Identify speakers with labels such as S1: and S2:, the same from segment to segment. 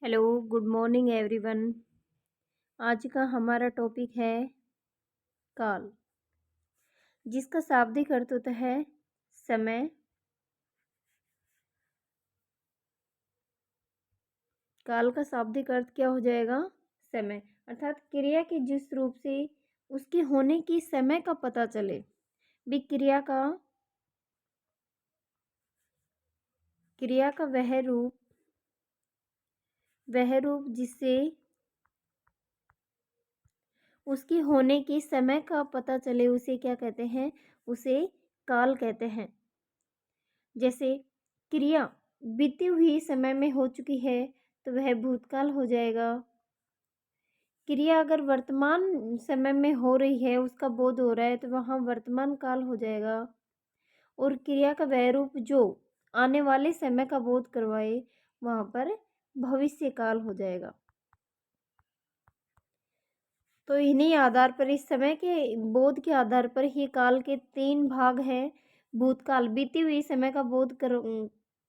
S1: Hello, good morning everyone. आज का हमारा टॉपिक है काल, जिसका शाब्दिक अर्थ होता है समय। काल का शाब्दिक अर्थ क्या हो जाएगा? समय, अर्थात क्रिया के जिस रूप से उसके होने की समय का पता चले। भी क्रिया का वह रूप जिससे उसकी होने की समय का पता चले, उसे क्या कहते हैं? उसे काल कहते हैं। जैसे क्रिया बीती हुई समय में हो चुकी है तो वह भूतकाल हो जाएगा। क्रिया अगर वर्तमान समय में हो रही है, उसका बोध हो रहा है, तो वहाँ वर्तमान काल हो जाएगा। और क्रिया का वह रूप जो आने वाले समय का बोध करवाए, वहाँ पर भविष्य काल हो जाएगा। तो इन्हीं आधार पर, इस समय के बोध के आधार पर ही काल के 3 भाग हैं। भूतकाल, बीती हुई समय का बोध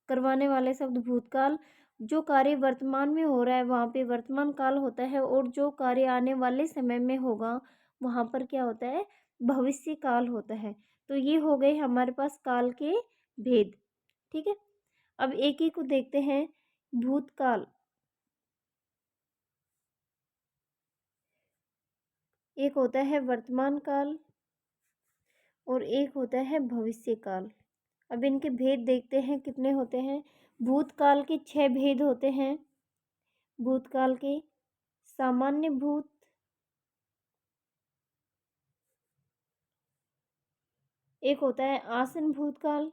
S1: करवाने वाले शब्द भूतकाल। जो कार्य वर्तमान में हो रहा है वहाँ पे वर्तमान काल होता है, और जो कार्य आने वाले समय में होगा वहाँ पर क्या होता है? भविष्य काल होता है। तो ये हो गए हमारे पास काल के भेद। ठीक है, अब एक एक को देखते हैं। भूतकाल, एक होता है वर्तमान काल और एक होता है भविष्य काल। अब इनके भेद देखते हैं कितने होते हैं। भूतकाल के 6 भेद होते हैं। भूतकाल के सामान्य भूत, एक होता है आसन भूतकाल,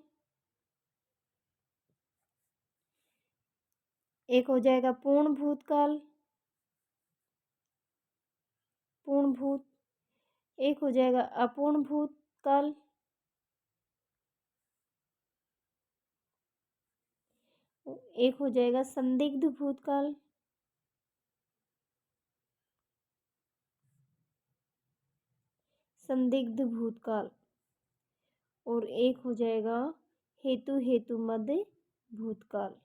S1: एक हो जाएगा पूर्ण भूतकाल, पूर्ण भूत, एक हो जाएगा अपूर्ण भूतकाल, एक हो जाएगा संदिग्ध भूतकाल, संदिग्ध भूतकाल, और एक हो जाएगा हेतु मध्य भूतकाल।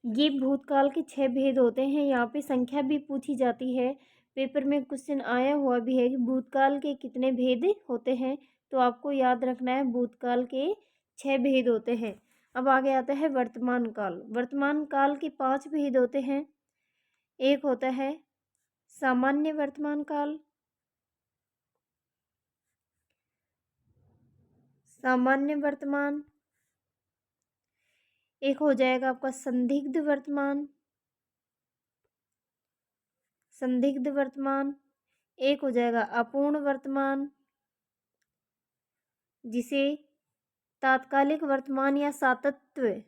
S1: ये भूतकाल के 6 भेद होते हैं। यहाँ पे संख्या भी पूछी जाती है, पेपर में क्वेश्चन आया हुआ भी है कि भूतकाल के कितने भेद होते हैं। तो आपको याद रखना है भूतकाल के 6 भेद होते हैं। अब आगे आता है वर्तमान काल। वर्तमान काल के 5 भेद होते हैं। एक होता है सामान्य वर्तमान काल, सामान्य वर्तमान, एक हो जाएगा आपका संदिग्ध वर्तमान, संदिग्ध वर्तमान, एक हो जाएगा अपूर्ण वर्तमान, जिसे तात्कालिक वर्तमान या सातत्य,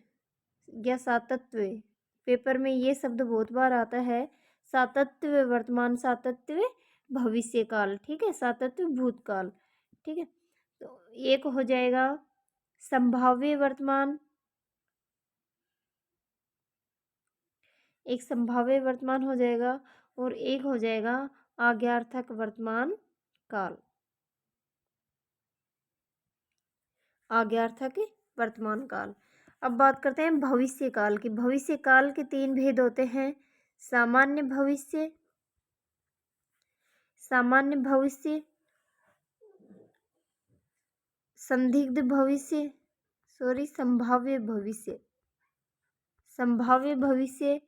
S1: पेपर में ये शब्द बहुत बार आता है। सातत्य वर्तमान, सातत्य भविष्य काल। ठीक है, सातत्य भूतकाल। ठीक है, तो एक हो जाएगा संभाव्य वर्तमान, एक संभाव्य वर्तमान हो जाएगा, और एक हो जाएगा आज्ञार्थक वर्तमान काल, आज्ञार्थक वर्तमान काल। अब बात करते हैं भविष्य काल की। भविष्य काल के 3 भेद होते हैं। सामान्य भविष्य, सामान्य भविष्य, संदिग्ध भविष्य, संभाव्य भविष्य, संभाव्य भविष्य,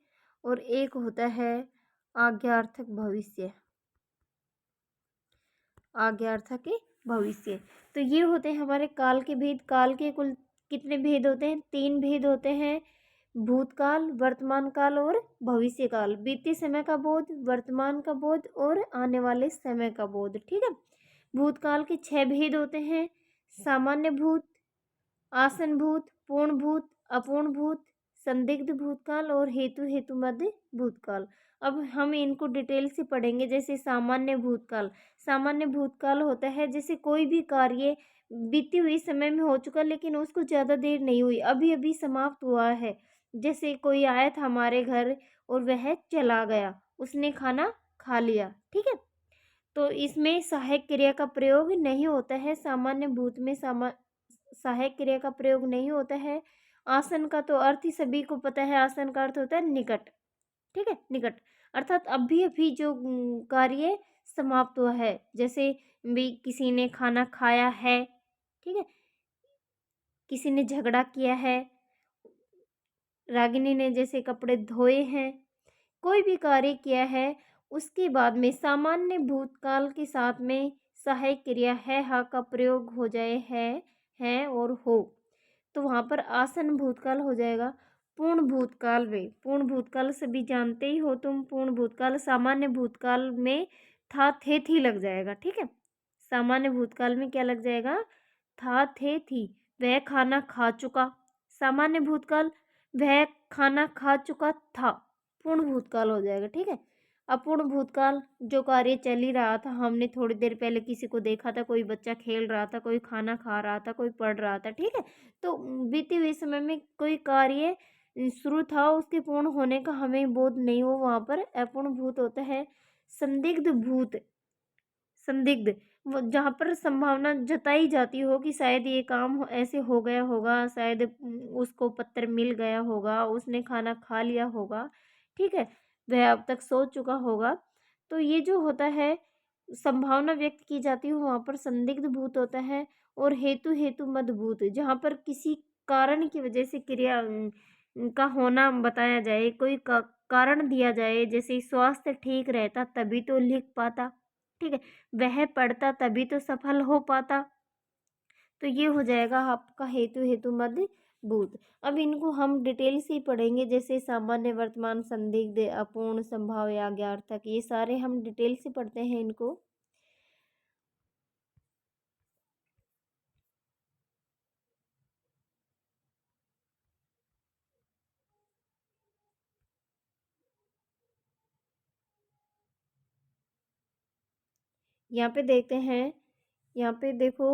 S1: और एक होता है आज्ञार्थक भविष्य, आज्ञार्थक भविष्य। तो ये होते हैं हमारे काल के भेद। काल के कुल कितने भेद होते हैं? 3 भेद होते हैं। भूतकाल, वर्तमान काल और भविष्य काल। बीते समय का बोध, वर्तमान का बोध और आने वाले समय का बोध। ठीक है, भूतकाल के 6 भेद होते हैं। सामान्य भूत, आसन भूत, पूर्ण भूत, अपूर्ण भूत, संदिग्ध भूतकाल और हेतु मध्य भूतकाल। अब हम इनको डिटेल से पढ़ेंगे। जैसे सामान्य भूतकाल, सामान्य भूतकाल होता है जैसे कोई भी कार्य बीती हुई समय में हो चुका लेकिन उसको ज़्यादा देर नहीं हुई, अभी अभी समाप्त हुआ है। जैसे कोई आया था हमारे घर और वह चला गया, उसने खाना खा लिया। ठीक है, तो इसमें सहायक क्रिया का प्रयोग नहीं होता है। सामान्य भूत में सहायक क्रिया का प्रयोग नहीं होता है। आसन का तो अर्थ ही सभी को पता है, आसन का अर्थ होता है निकट। ठीक है, निकट अर्थात अभी अभी जो कार्य समाप्त हुआ है, जैसे भी किसी ने खाना खाया है, ठीक है, किसी ने झगड़ा किया है, रागिनी ने जैसे कपड़े धोए हैं, कोई भी कार्य किया है, उसके बाद में सामान्य भूतकाल के साथ में सहायक क्रिया है हा का प्रयोग हो जाए है और हो, तो वहाँ पर आसन भूतकाल हो जाएगा। पूर्ण भूतकाल में, पूर्ण भूतकाल सभी जानते ही हो तुम, पूर्ण भूतकाल सामान्य भूतकाल में था थे थी लग जाएगा। ठीक है, सामान्य भूतकाल में क्या लग जाएगा, था थे थी। वह खाना खा चुका, सामान्य भूतकाल वह खाना खा चुका था, पूर्ण भूतकाल हो जाएगा। ठीक है, अपूर्ण भूतकाल जो कार्य चल ही रहा था, हमने थोड़ी देर पहले किसी को देखा था, कोई बच्चा खेल रहा था, कोई खाना खा रहा था, कोई पढ़ रहा था। ठीक है, तो बीते हुए समय में कोई कार्य शुरू था, उसके पूर्ण होने का हमें बोध नहीं हो, वहाँ पर अपूर्ण भूत होता है। संदिग्ध भूत, संदिग्ध वो जहाँ पर संभावना जताई जाती हो कि शायद ये काम ऐसे हो गया होगा, शायद उसको पत्थर मिल गया होगा, उसने खाना खा लिया होगा, ठीक है, वह अब तक सो चुका होगा, तो ये जो होता है संभावना व्यक्त की जाती है, वहाँ पर संदिग्ध भूत होता है। और हेतु हेतु मद भूत, जहाँ पर किसी कारण की वजह से क्रिया का होना बताया जाए, कोई कारण दिया जाए, जैसे स्वास्थ्य ठीक रहता तभी तो लिख पाता, ठीक है, वह पढ़ता तभी तो सफल हो पाता, तो ये हो जाएगा आपका हेतु हेतु मध्य भूत। अब इनको हम डिटेल से ही पढ़ेंगे, जैसे सामान्य, वर्तमान, संदिग्ध, अपूर्ण, संभाव्य, आज्ञार्थक, ये सारे हम डिटेल से पढ़ते हैं इनको। यहाँ पे देखते हैं, यहाँ पे देखो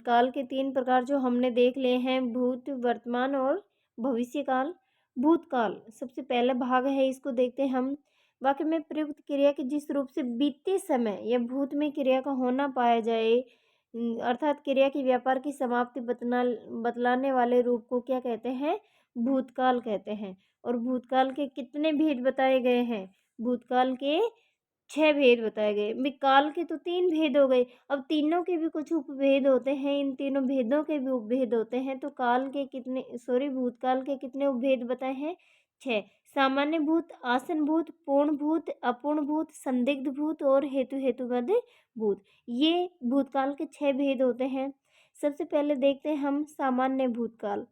S1: काल के 3 प्रकार जो हमने देख लिए हैं, भूत, वर्तमान और भविष्य काल। भूतकाल सबसे पहला भाग है, इसको देखते हैं हम। वाक्य में प्रयुक्त क्रिया के जिस रूप से बीते समय या भूत में क्रिया का होना पाया जाए, अर्थात क्रिया की व्यापार की समाप्ति बतलाने वाले रूप को क्या कहते हैं, भूतकाल कहते हैं। और भूतकाल के कितने भेद बताए गए हैं, भूतकाल के 6 भेद बताए गए। भी काल के तो 3 भेद हो गए, अब तीनों के भी कुछ उपभेद होते हैं, इन तीनों भेदों के भी उपभेद होते हैं, तो काल के कितने, सॉरी, भूतकाल के कितने उपभेद बताए हैं, 6। सामान्य भूत, आसन भूत, पूर्ण भूत, अपूर्ण भूत, संदिग्ध भूत और हेतु हेतुबद्ध भूत, ये भूतकाल के 6 भेद होते हैं। सबसे पहले देखते हैं हम सामान्य भूतकाल।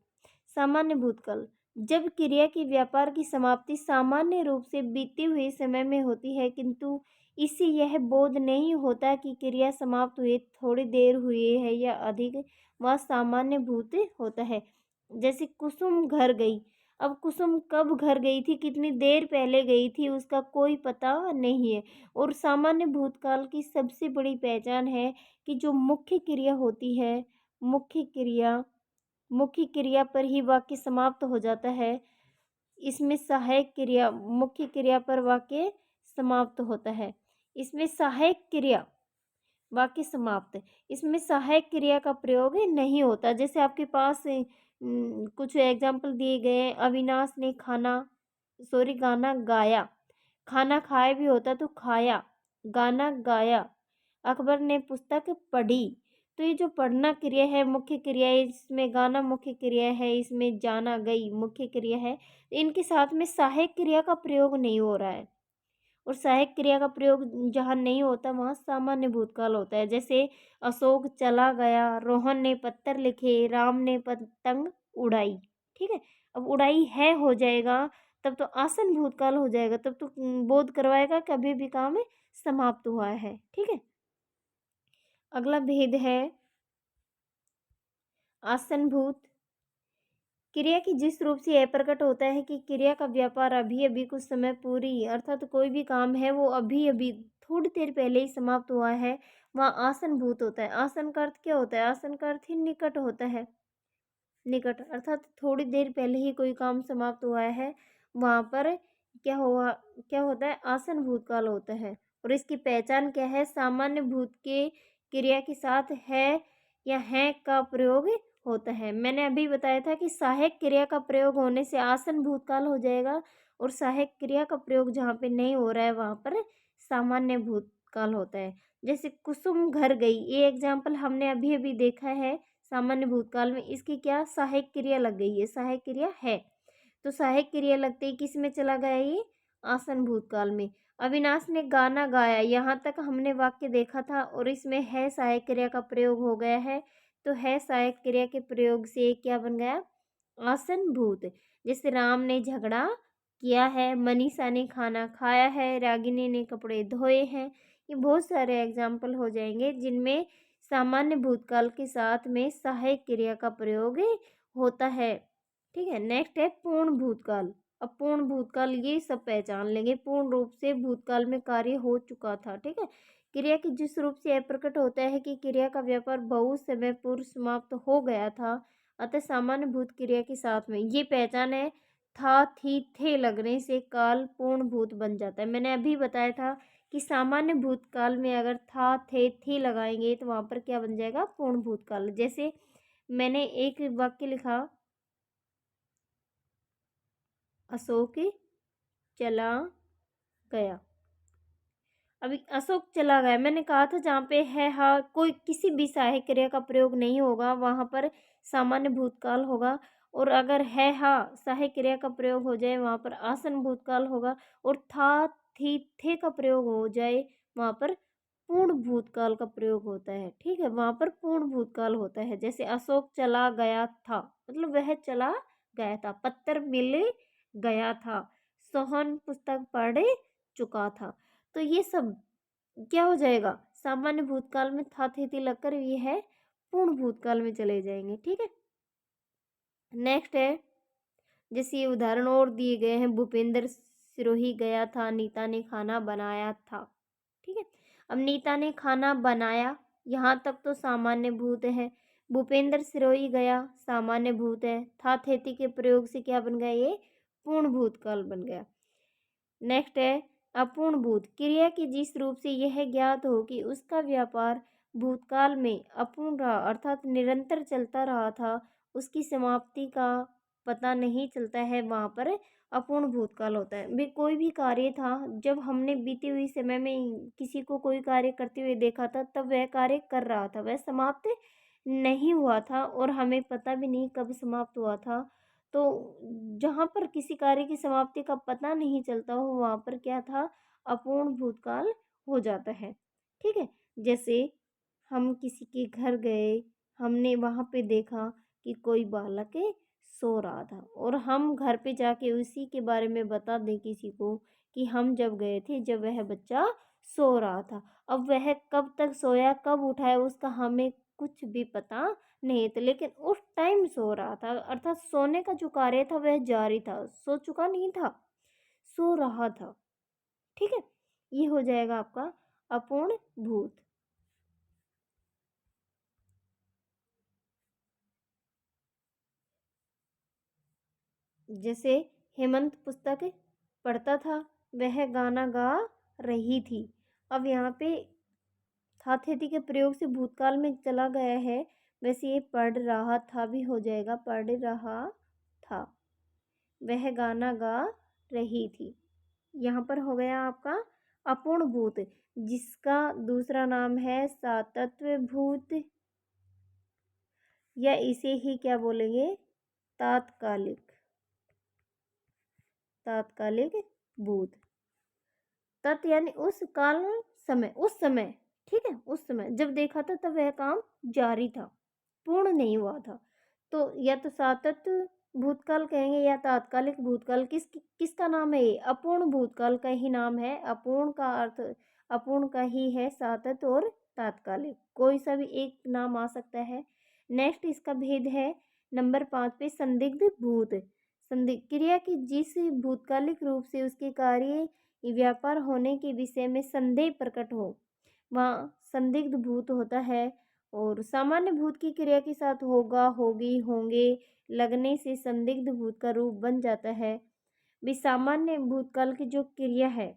S1: सामान्य भूतकाल, जब क्रिया की व्यापार की समाप्ति सामान्य रूप से बीते हुए समय में होती है, किंतु इससे यह बोध नहीं होता कि क्रिया समाप्त हुए थोड़ी देर हुई है या अधिक, वह सामान्य भूत होता है। जैसे कुसुम घर गई, अब कुसुम कब घर गई थी, कितनी देर पहले गई थी, उसका कोई पता नहीं है। और सामान्य भूतकाल की सबसे बड़ी पहचान है कि जो मुख्य क्रिया होती है, मुख्य क्रिया, मुख्य क्रिया पर ही वाक्य समाप्त हो जाता है। इसमें सहायक क्रिया, मुख्य क्रिया पर वाक्य समाप्त होता है। इसमें सहायक क्रिया, वाक्य समाप्त, इसमें सहायक क्रिया का प्रयोग नहीं होता। जैसे आपके पास कुछ एग्जाम्पल दिए गए हैं, अविनाश ने गाना गाया, खाना खाया भी होता तो खाया, गाना गाया, अकबर ने पुस्तक पढ़ी, तो ये जो पढ़ना क्रिया है मुख्य क्रिया है, इसमें गाना मुख्य क्रिया है, इसमें जाना गई मुख्य क्रिया है, इनके साथ में सहायक क्रिया का प्रयोग नहीं हो रहा है। और सहायक क्रिया का प्रयोग जहाँ नहीं होता वहाँ सामान्य भूतकाल होता है। जैसे अशोक चला गया, रोहन ने पत्थर लिखे, राम ने पतंग उड़ाई, ठीक है, अब उड़ाई है हो जाएगा, तब तो आसन भूतकाल हो जाएगा, तब तो बोध करवाएगा कि अभी भी काम समाप्त हुआ है। ठीक है, अगला भेद है आसन भूत। क्रिया की जिस रूप से यह प्रकट होता है कि क्रिया का व्यापार अभी अभी कुछ समय पूरी, अर्थात कोई भी काम है वो अभी अभी थोड़ी देर पहले ही समाप्त हुआ है, वहाँ आसन भूत होता है। आसन का अर्थ क्या होता है, आसन का अर्थ ही निकट होता है, निकट अर्थात थोड़ी देर पहले ही कोई काम समाप्त हुआ है, वहाँ पर क्या हुआ, क्या होता है, आसन भूतकाल होता है। और इसकी पहचान क्या है? सामान्य भूत के क्रिया के साथ है या हैं का प्रयोग होता है। मैंने अभी बताया था कि सहायक क्रिया का प्रयोग होने से आसन भूतकाल हो जाएगा और सहायक क्रिया का प्रयोग जहाँ पे नहीं हो रहा है वहाँ पर सामान्य भूतकाल होता है। जैसे कुसुम घर गई, ये एग्जाम्पल हमने अभी अभी देखा है। सामान्य भूतकाल में इसकी क्या सहायक क्रिया लग गई है, सहायक क्रिया है। तो सहायक क्रिया लगते ही किस में चला गया ये? आसन भूतकाल में। अविनाश ने गाना गाया, यहाँ तक हमने वाक्य देखा था और इसमें है सहायक क्रिया का प्रयोग हो गया है। तो है सहायक क्रिया के प्रयोग से क्या बन गया? आसन भूत। जैसे राम ने झगड़ा किया है, मनीषा ने खाना खाया है, रागिनी ने कपड़े धोए हैं। ये बहुत सारे एग्जाम्पल हो जाएंगे जिनमें सामान्य भूतकाल के साथ में सहायक क्रिया का प्रयोग होता है। ठीक है, नेक्स्ट है पूर्ण भूतकाल। अब पूर्ण भूतकाल ये सब पहचान लेंगे, पूर्ण रूप से भूतकाल में कार्य हो चुका था। ठीक है, क्रिया की जिस रूप से यह प्रकट होता है कि क्रिया का व्यापार बहुत समय पूर्व समाप्त हो गया था, अतः सामान्य भूत क्रिया के साथ में ये पहचान है। था थी थे लगने से काल पूर्ण भूत बन जाता है। मैंने अभी बताया था कि सामान्य भूतकाल में अगर था थे थी लगाएंगे तो वहां पर क्या बन जाएगा? पूर्ण भूतकाल। जैसे मैंने एक वाक्य लिखा, अशोक चला गया। अभी अशोक चला गया, मैंने कहा था जहाँ पे है हा कोई किसी भी सहायक क्रिया का प्रयोग नहीं होगा वहाँ पर सामान्य भूतकाल होगा। और अगर है हा सहायक क्रिया का प्रयोग हो जाए वहाँ पर आसन भूतकाल होगा। और था थी थे का प्रयोग हो जाए वहाँ पर पूर्ण भूतकाल का प्रयोग होता है। ठीक है, वहाँ पर पूर्ण भूतकाल होता है। जैसे अशोक चला गया था, मतलब वह चला गया था। पत्थर मिल गया था, सोहन पुस्तक पढ़ चुका था। तो ये सब क्या हो जाएगा? सामान्य भूतकाल में था थे थी लगकर ये है पूर्ण भूतकाल में चले जाएंगे। ठीक है, नेक्स्ट है, जैसे ये उदाहरण और दिए गए हैं। भूपेंद्र सिरोही गया था, नीता ने खाना बनाया था। ठीक है, अब नीता ने खाना बनाया, यहाँ तक तो सामान्य भूत है। भूपेंद्र सिरोही गया सामान्य भूत है। था थेती के प्रयोग से क्या बन गया? ये पूर्ण भूतकाल बन गया। नेक्स्ट है अपूर्ण भूत क्रिया की जिस रूप से यह ज्ञात हो कि उसका व्यापार भूतकाल में अपूर्ण रहा अर्थात निरंतर चलता रहा था, उसकी समाप्ति का पता नहीं चलता है, वहाँ पर अपूर्ण भूतकाल होता है। भी कोई भी कार्य था, जब हमने बीते हुए समय में किसी को कोई कार्य करते हुए देखा था तब वह कार्य कर रहा था, वह समाप्त नहीं हुआ था और हमें पता भी नहीं कब समाप्त हुआ था। तो जहाँ पर किसी कार्य की समाप्ति का पता नहीं चलता हो वहाँ पर क्या था? अपूर्ण भूतकाल हो जाता है। ठीक है, जैसे हम किसी के घर गए, हमने वहाँ पे देखा कि कोई बालक सो रहा था और हम घर पे जाके उसी के बारे में बता दें किसी को कि हम जब गए थे जब वह बच्चा सो रहा था। अब वह कब तक सोया कब उठाया उसका हमें कुछ भी पता नहीं था, लेकिन उस टाइम सो रहा था अर्थात सोने का जो कार्य था वह जारी था, सो चुका नहीं था, सो रहा था। ठीक है, ये हो जाएगा आपका अपूर्ण भूत। जैसे हेमंत पुस्तक पढ़ता था, वह गाना गा रही थी। अब यहाँ पे था थेती के प्रयोग से भूतकाल में चला गया है, वैसे ये पढ़ रहा था भी हो जाएगा, पढ़ रहा था, वह गाना गा रही थी। यहाँ पर हो गया आपका अपूर्ण भूत, जिसका दूसरा नाम है सातत्व भूत, या इसे ही क्या बोलेंगे? तात्कालिक, तात्कालिक भूत। तत् यानी उस काल समय, उस समय। ठीक है, उस समय जब देखा था तब वह काम जारी था, पूर्ण नहीं हुआ था। तो या तो सातत्य भूतकाल कहेंगे या तात्कालिक भूतकाल। किसका नाम है? ये अपूर्ण भूतकाल का ही नाम है। अपूर्ण का अर्थ अपूर्ण का ही है सातत्य और तात्कालिक, कोई सा भी एक नाम आ सकता है। नेक्स्ट इसका भेद है नंबर 5 पे, संदिग्ध भूत। संदिग्ध क्रिया की जिस भूतकालिक रूप से उसके कार्य व्यापार होने के विषय में संदेह प्रकट हो वहाँ संदिग्ध भूत होता है। और सामान्य भूत की क्रिया के साथ होगा होगी होंगे लगने से संदिग्ध भूत का रूप बन जाता है। भी सामान्य भूतकाल की जो क्रिया है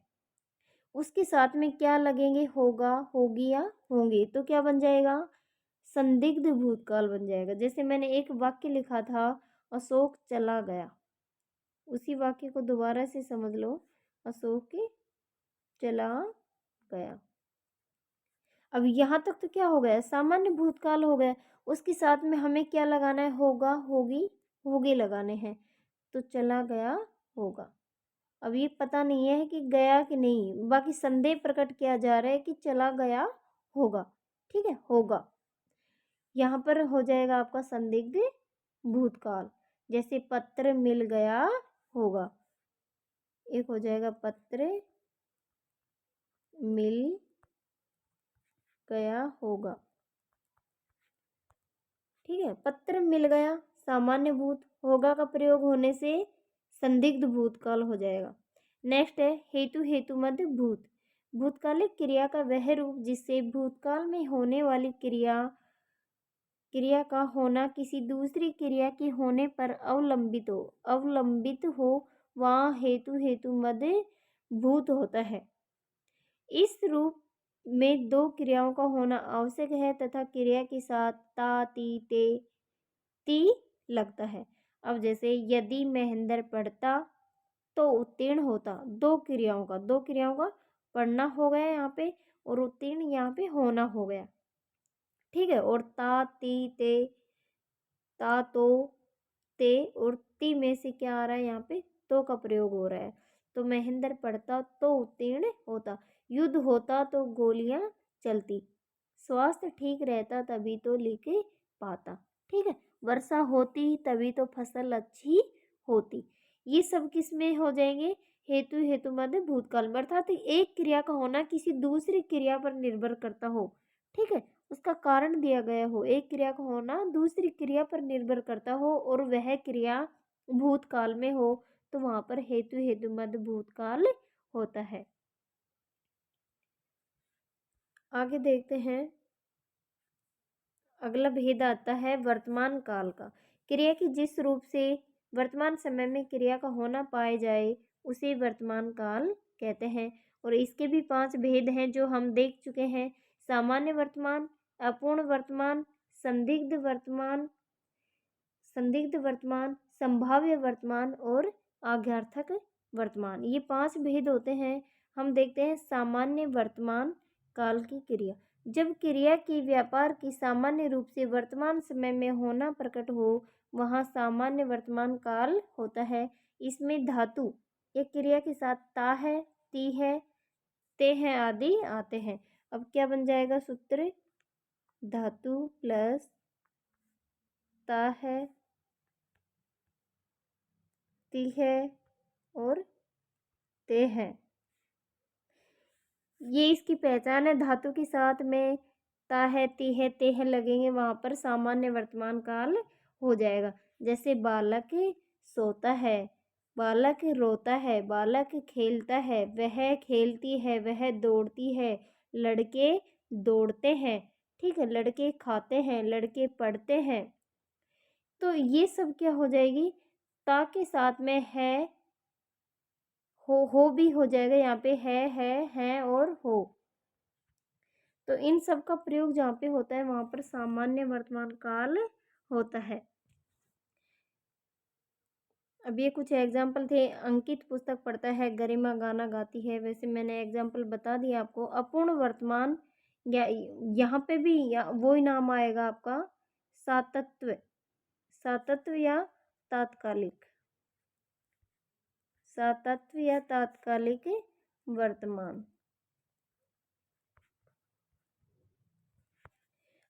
S1: उसके साथ में क्या लगेंगे, होगा, होगी या होंगे, तो क्या बन जाएगा, संदिग्ध भूतकाल बन जाएगा। जैसे मैंने एक वाक्य लिखा था, अशोक चला गया, उसी वाक्य को दोबारा से समझ लो, अशोक चला गया। अब यहाँ तक तो क्या हो गया, सामान्य भूतकाल हो गया। उसके साथ में हमें क्या लगाना है, होगा, होगी, होगे लगाने हैं। तो चला गया, होगा। अब ये पता नहीं है कि गया कि नहीं, बाकी संदेह प्रकट किया जा रहा है कि चला गया होगा। ठीक है, होगा यहाँ पर हो जाएगा आपका संदिग्ध भूतकाल। जैसे पत्र मिल गया होगा, एक हो जाएगा पत्र मिल गया होगा। ठीक है, पत्र मिल गया सामान्य भूत, होगा का प्रयोग होने से संदिग्ध भूतकाल हो जाएगा। नेक्स्ट है हेतु हेतु मध्य भूत। भूतकालिक क्रिया का वह रूप जिससे भूतकाल में होने वाली क्रिया का होना किसी दूसरी क्रिया के होने पर अवलंबित हो वहाँ हेतु हेतु मध्य भूत होता है। इस रूप में दो क्रियाओं का होना आवश्यक है तथा क्रिया के साथ ता ती ते ती लगता है। अब जैसे यदि महेंद्र पढ़ता तो उत्तीर्ण होता, दो क्रियाओं का पढ़ना हो गया यहाँ पे और उत्तीर्ण यहाँ पे होना हो गया। ठीक है, और ता ती ते, ता तो ते और ती में से क्या आ रहा है, यहाँ पे तो का प्रयोग हो रहा है। तो महेंद्र पढ़ता तो उत्तीर्ण होता, युद्ध होता तो गोलियां चलती, स्वास्थ्य ठीक रहता तभी तो लिख पाता। ठीक है, वर्षा होती तभी तो फसल अच्छी होती। ये सब किस में हो जाएंगे, हेतु हेतु मध्य भूतकाल में, अर्थात एक क्रिया का होना किसी दूसरी क्रिया पर निर्भर करता हो। ठीक है, उसका कारण दिया गया हो, एक क्रिया का होना दूसरी क्रिया पर निर्भर करता हो और वह क्रिया भूतकाल में हो, तो वहां पर हेतु हेतु मध्य भूतकाल होता है। आगे देखते हैं, अगला भेद आता है वर्तमान काल का। क्रिया की जिस रूप से वर्तमान समय में क्रिया का होना पाए जाए उसे वर्तमान काल कहते हैं। और इसके भी 5 भेद हैं जो हम देख चुके हैं, सामान्य वर्तमान, अपूर्ण वर्तमान, संदिग्ध वर्तमान, संभाव्य वर्तमान और आज्ञार्थक वर्तमान। ये 5 भेद होते हैं। हम देखते हैं सामान्य वर्तमान काल की क्रिया। जब क्रिया के व्यापार की सामान्य रूप से वर्तमान समय में होना प्रकट हो वहाँ सामान्य वर्तमान काल होता है। इसमें धातु या क्रिया के साथ ता है, ती है, ते हैं आदि आते हैं। अब क्या बन जाएगा सूत्र, धातु प्लस ता है, ती है और ते हैं, ये इसकी पहचान है। धातु के साथ में ता है, ती है, ते है लगेंगे, वहां पर सामान्य वर्तमान काल हो जाएगा। जैसे बालक सोता है, बालक रोता है, बालक खेलता है, वह खेलती है, वह दौड़ती है, लड़के दौड़ते हैं। ठीक है, लड़के खाते हैं, लड़के पढ़ते हैं। तो ये सब क्या हो जाएगी, ता के साथ में है, हो भी हो जाएगा, यहाँ पे है और हो। तो इन सब का प्रयोग जहाँ पे होता है वहां पर सामान्य वर्तमान काल होता है। अब ये कुछ एग्जाम्पल थे। अंकित पुस्तक पढ़ता है, गरिमा गाना गाती है, वैसे मैंने एग्जाम्पल बता दिया आपको। अपूर्ण वर्तमान या यहाँ पे भी वो ही नाम आएगा आपका, सातत्व, सातत्व या तात्कालिक, सातत्व या तात्कालिक वर्तमान।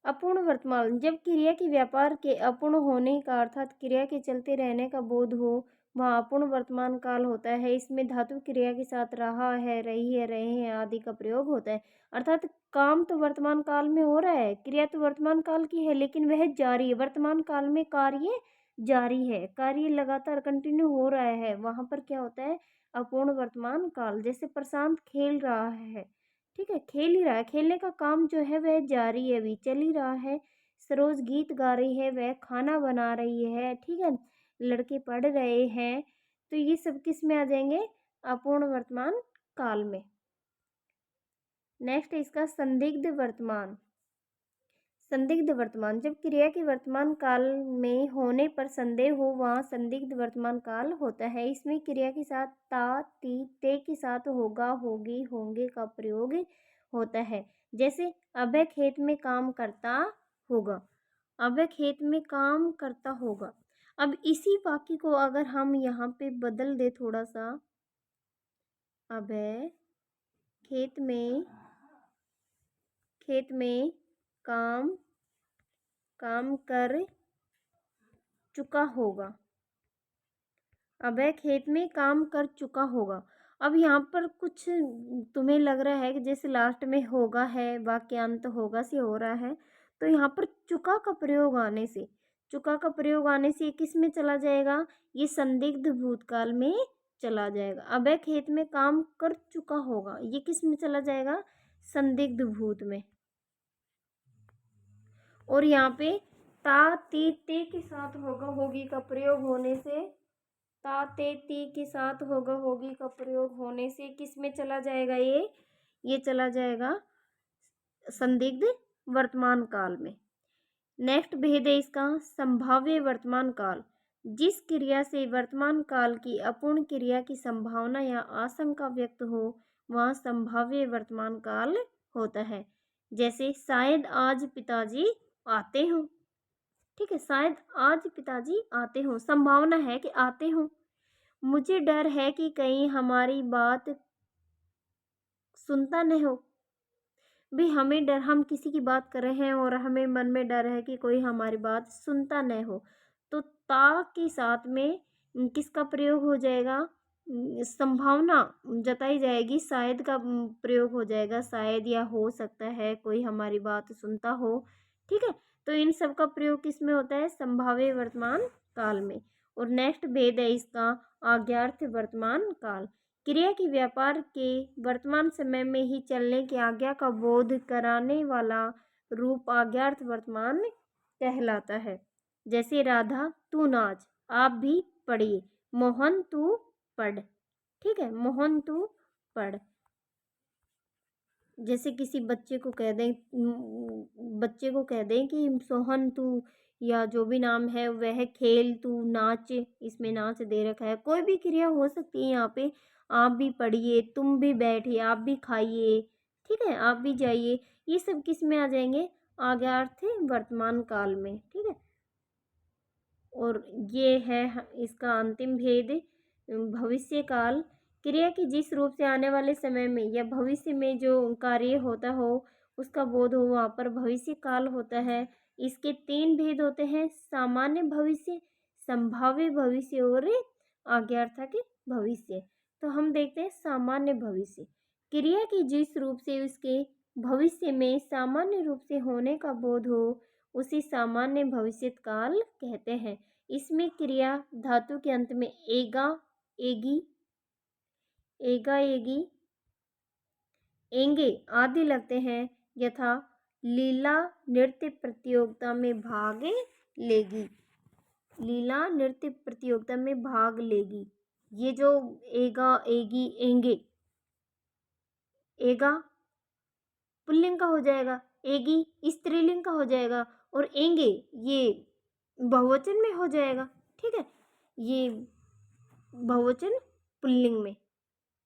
S1: अपूर्ण वर्तमान, जब क्रिया के व्यापार के अपूर्ण होने का अर्थात क्रिया के चलते रहने का बोध हो वहाँ अपूर्ण वर्तमान काल होता है। इसमें धातु क्रिया के साथ रहा है, रही है, रहे हैं आदि का प्रयोग होता है। अर्थात काम तो वर्तमान काल में हो रहा है, क्रिया तो वर्तमान काल की है, लेकिन वह जारी है। वर्तमान काल में कार्य जारी है, कार्य लगातार कंटिन्यू हो रहा है, वहां पर क्या होता है, अपूर्ण वर्तमान काल। जैसे प्रशांत खेल रहा है, ठीक है, खेल ही रहा है, खेलने का काम जो है वह जारी है, अभी चल ही रहा है। सरोज गीत गा रही है, वह खाना बना रही है। ठीक है, लड़के पढ़ रहे हैं। तो ये सब किस में आ जाएंगे, अपूर्ण वर्तमान काल में। नेक्स्ट है इसका संदिग्ध वर्तमान। संदिग्ध वर्तमान, जब क्रिया के वर्तमान काल में होने पर संदेह हो वहाँ संदिग्ध वर्तमान काल होता है। इसमें क्रिया के साथ ता, ती, ते के साथ होगा, होगी, होंगे का प्रयोग होता है। जैसे अब वह खेत में काम करता होगा, अब वह खेत में काम करता होगा। अब इसी वाक्य को अगर हम यहाँ पे बदल दे थोड़ा सा, अब वह खेत में काम कर चुका होगा, अब वह खेत में काम कर चुका होगा। अब यहाँ पर कुछ तुम्हें लग रहा है कि जैसे लास्ट में होगा है, वाक्यांत होगा से हो रहा है, तो यहाँ पर चुका का प्रयोग आने से, चुका का प्रयोग आने से किस में चला जाएगा, ये संदिग्ध भूतकाल में चला जाएगा। अब वह खेत में काम कर चुका होगा, ये किस में चला जाएगा, संदिग्ध भूत में। और यहाँ पे ता, ती, ते के साथ होगा, होगी का प्रयोग होने से, ता, ते, ती के साथ होगा, होगी का प्रयोग होने से किस में चला जाएगा, ये चला जाएगा संदिग्ध वर्तमान काल में। नेक्स्ट भेद है इसका संभाव्य वर्तमान काल। जिस क्रिया से वर्तमान काल की अपूर्ण क्रिया की संभावना या आशंका व्यक्त हो वहाँ संभाव्य वर्तमान काल होता है। जैसे शायद आज पिताजी आते हों, ठीक है, शायद आज पिताजी आते हों, संभावना है कि आते हों। मुझे डर है कि कहीं हमारी बात सुनता नहीं हो, भी हमें डर, हम किसी की बात कर रहे हैं और हमें मन में डर है कि कोई हमारी बात सुनता नहीं हो, तो ता के साथ में किसका प्रयोग हो जाएगा, संभावना जताई जाएगी, शायद का प्रयोग हो जाएगा, शायद या हो सकता है कोई हमारी बात सुनता हो, ठीक है। तो इन सब का प्रयोग किस में होता है, संभाव्य वर्तमान काल में। और नेक्स्ट भेद है इसका आज्ञार्थ वर्तमान काल। क्रिया के व्यापार के वर्तमान समय में ही चलने की आज्ञा का बोध कराने वाला रूप आज्ञार्थ वर्तमान कहलाता है। जैसे राधा तू नाच, आप भी पढ़िए, मोहन तू पढ़, ठीक है, मोहन तू पढ़। जैसे किसी बच्चे को कह दें कि सोहन तू, या जो भी नाम है वह खेल तू नाच, इसमें नाच दे रखा है, कोई भी क्रिया हो सकती है यहाँ पे। आप भी पढ़िए, तुम भी बैठिए, आप भी खाइए, ठीक है, आप भी जाइए, ये सब किस में आ जाएंगे, आज्ञार्थ वर्तमान काल में, ठीक है। और ये है इसका अंतिम भेद भविष्य काल। क्रिया की जिस रूप से आने वाले समय में या भविष्य में जो कार्य होता हो उसका बोध हो वहाँ पर भविष्य काल होता है। इसके 3 भेद होते हैं, सामान्य भविष्य, संभाव्य भविष्य और आज्ञार्थक भविष्य। तो हम देखते हैं सामान्य भविष्य। क्रिया की जिस रूप से उसके भविष्य में सामान्य रूप से होने का बोध हो उसी सामान्य भविष्य काल कहते हैं। इसमें क्रिया धातु के अंत में एगा, एगी, एगा, एगी, एंगे आदि लगते हैं। यथा लीला नृत्य प्रतियोगिता में भाग लेगी, लीला नृत्य प्रतियोगिता में भाग लेगी। ये जो एगा, एगी, एंगे, एगा पुल्लिंग का हो जाएगा, एगी स्त्रीलिंग का हो जाएगा, और एंगे ये बहुवचन में हो जाएगा, ठीक है, ये बहुवचन पुल्लिंग में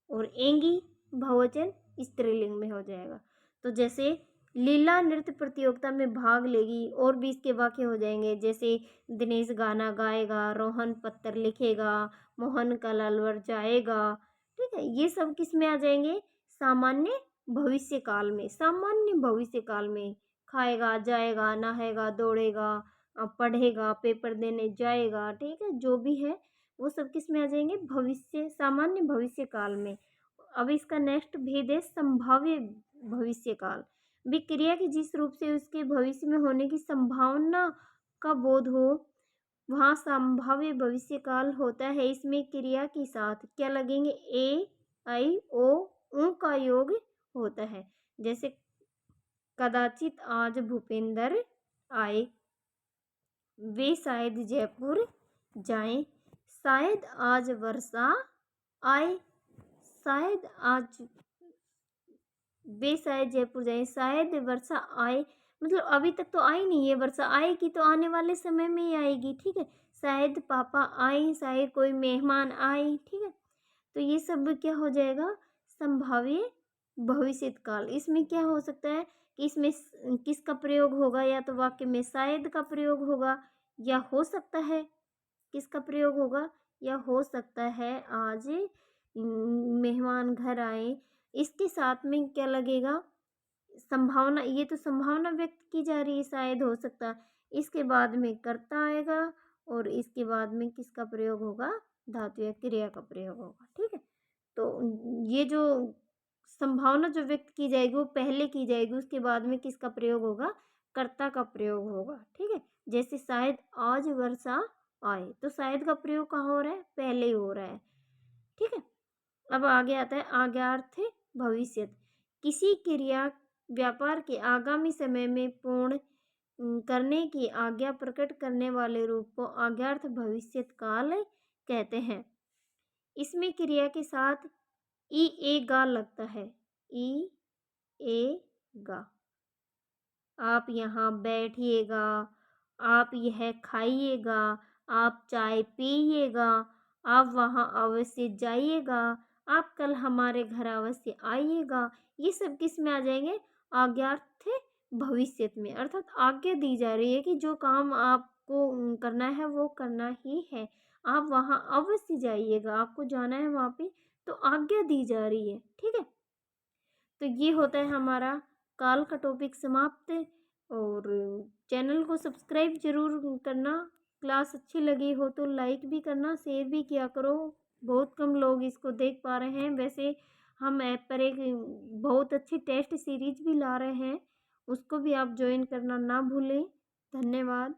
S1: और एंगी बहुवचन स्त्रीलिंग में हो जाएगा। तो जैसे लीला नृत्य प्रतियोगिता में भाग लेगी, और भी इसके वाक्य हो जाएंगे, जैसे दिनेश गाना गाएगा, रोहन पत्र लिखेगा, मोहन कलालवर जाएगा, ठीक है, ये सब किस में आ जाएंगे, सामान्य भविष्य काल में। सामान्य भविष्य काल में खाएगा, जाएगा, नहाएगा, दौड़ेगा, पढ़ेगा, पेपर देने जाएगा, ठीक है, जो भी है वो सब किस में आ जाएंगे, भविष्य, सामान्य भविष्य काल में। अब इसका नेक्स्ट भेद है संभाव्य भविष्य काल। भी क्रिया के जिस रूप से उसके भविष्य में होने की संभावना का बोध हो वहाँ संभाव्य भविष्य काल होता है। इसमें क्रिया के साथ क्या लगेंगे, ए, आई, ओ, ऊ का योग होता है। जैसे कदाचित आज भूपेंद्र आए, वे शायद जयपुर जाएं, शायद आज वर्षा आए, शायद आज वे शायद जयपुर जाएं, शायद वर्षा आए, मतलब अभी तक तो आई नहीं है वर्षा, आएगी तो आने वाले समय में ही आएगी, ठीक है। शायद पापा आए, शायद कोई मेहमान आए, ठीक है। तो ये सब क्या हो जाएगा, संभाव्य भविष्यत काल। इसमें क्या हो सकता है कि इसमें किसका प्रयोग होगा, या तो वाक्य में शायद का प्रयोग होगा, या हो सकता है किसका प्रयोग होगा, या हो सकता है आज मेहमान घर आए। इसके साथ में क्या लगेगा, संभावना, ये तो संभावना व्यक्त की जा रही है, शायद हो सकता है। इसके बाद में कर्ता आएगा, और इसके बाद में किसका प्रयोग होगा, धातु या क्रिया का प्रयोग होगा, ठीक है। तो ये जो संभावना जो व्यक्त की जाएगी वो पहले की जाएगी, उसके बाद में किसका प्रयोग होगा, कर्ता का प्रयोग होगा, ठीक है। जैसे शायद आज वर्षा आए, तो शायद का प्रयोग कहाँ हो रहा है, पहले ही हो रहा है, ठीक है। अब आगे आता है आज्ञार्थ भविष्यत। किसी क्रिया व्यापार के आगामी समय में पूर्ण करने की आज्ञा प्रकट करने वाले रूप को आज्ञार्थ भविष्यत काल कहते हैं। इसमें क्रिया के साथ ई ए गा लगता है, ई ए गा। आप यहाँ बैठिएगा, आप यह खाइएगा, आप चाय पिएगा, आप वहाँ अवश्य जाइएगा, आप कल हमारे घर अवश्य आइएगा। ये सब किस में आ जाएंगे, आज्ञार्थ भविष्यत में, अर्थात आज्ञा दी जा रही है कि जो काम आपको करना है वो करना ही है, आप वहाँ अवश्य जाइएगा, आपको जाना है वहाँ पे, तो आज्ञा दी जा रही है, ठीक है। तो ये होता है हमारा काल का टॉपिक समाप्त। और चैनल को सब्सक्राइब जरूर करना, क्लास अच्छी लगी हो तो लाइक भी करना, शेयर भी किया करो। बहुत कम लोग इसको देख पा रहे हैं। वैसे हम ऐप पर एक बहुत अच्छी टेस्ट सीरीज भी ला रहे हैं, उसको भी आप ज्वाइन करना ना भूलें। धन्यवाद।